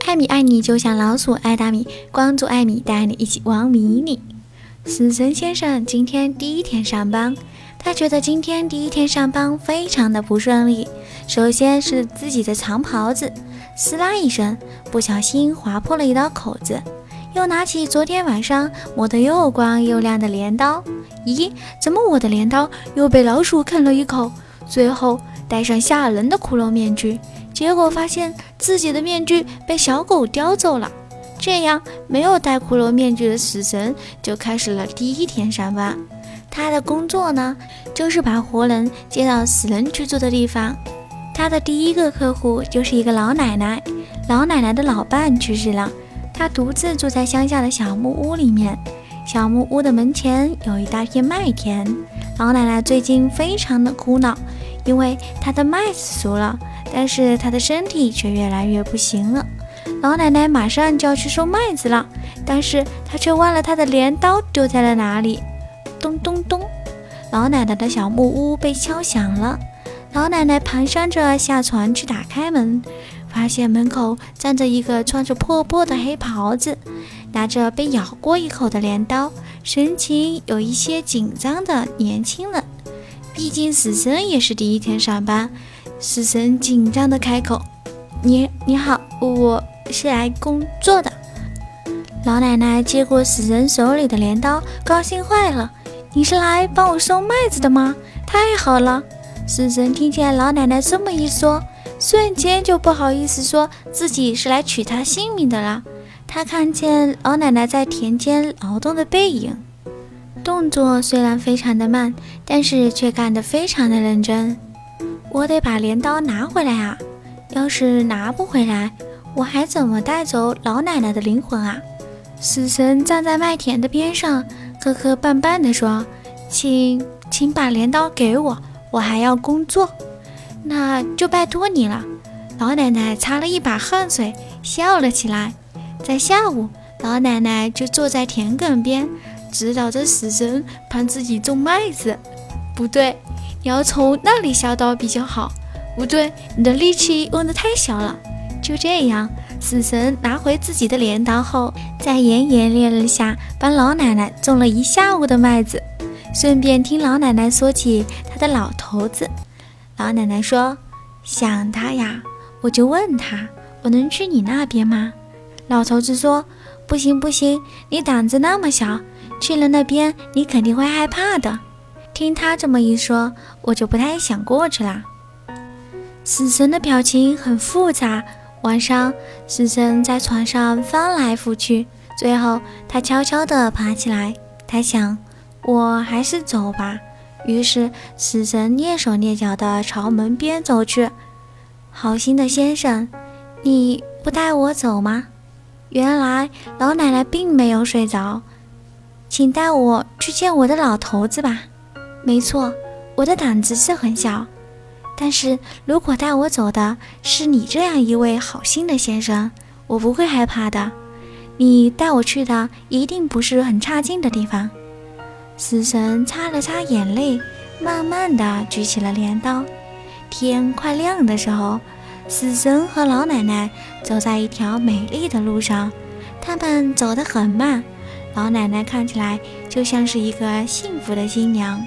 艾米爱你就像老鼠爱大米，关注艾米带你一起玩迷你。死神先生今天第一天上班，他觉得今天第一天上班非常的不顺利。首先是自己的长袍子撕拉一声，不小心划破了一道口子，又拿起昨天晚上磨得又光又亮的镰刀，咦，怎么我的镰刀又被老鼠啃了一口？最后戴上吓人的骷髅面具，结果发现自己的面具被小狗叼走了。这样没有戴骷髅面具的死神就开始了第一天上班。他的工作呢，就是把活人接到死人居住的地方。他的第一个客户就是一个老奶奶，老奶奶的老伴去世了，她独自住在乡下的小木屋里面。小木屋的门前有一大片麦田，老奶奶最近非常的苦恼，因为她的麦子熟了，但是她的身体却越来越不行了。老奶奶马上就要去收麦子了，但是她却忘了她的镰刀丢在了哪里。咚咚咚，老奶奶的小木屋被敲响了。老奶奶蹒跚着下床去打开门，发现门口站着一个穿着破破的黑袍子，拿着被咬过一口的镰刀，神情有一些紧张的年轻人。毕竟死神也是第一天上班，死神紧张的开口：你好，我是来工作的。老奶奶接过死神手里的镰刀，高兴坏了：你是来帮我收麦子的吗？太好了！死神听见老奶奶这么一说，瞬间就不好意思说自己是来取她性命的了。他看见老奶奶在田间劳动的背影，动作虽然非常的慢，但是却干得非常的认真。我得把镰刀拿回来啊！要是拿不回来，我还怎么带走老奶奶的灵魂啊？死神站在麦田的边上，磕磕绊绊地说：请把镰刀给我，我还要工作。那就拜托你了。老奶奶擦了一把汗水，笑了起来。在下午，老奶奶就坐在田埂边，指导着死神帮自己种麦子。不对，你要从那里下刀比较好。不对，你的力气用得太小了。就这样，死神拿回自己的镰刀后，在炎炎烈日下帮老奶奶种了一下午的麦子，顺便听老奶奶说起她的老头子。老奶奶说：想他呀，我就问他，我能去你那边吗？老头子说：不行，你胆子那么小，去了那边你肯定会害怕的。听他这么一说，我就不太想过去了。死神的表情很复杂。晚上，死神在床上翻来覆去，最后他悄悄地爬起来。他想，我还是走吧。于是死神蹑手蹑脚地朝门边走去。好心的先生，你不带我走吗？原来老奶奶并没有睡着。请带我去见我的老头子吧。没错，我的胆子是很小，但是如果带我走的是你这样一位好心的先生，我不会害怕的。你带我去的一定不是很差劲的地方。死神擦了擦眼泪，慢慢地举起了镰刀。天快亮的时候，死神和老奶奶走在一条美丽的路上，他们走得很慢，老奶奶看起来就像是一个幸福的新娘。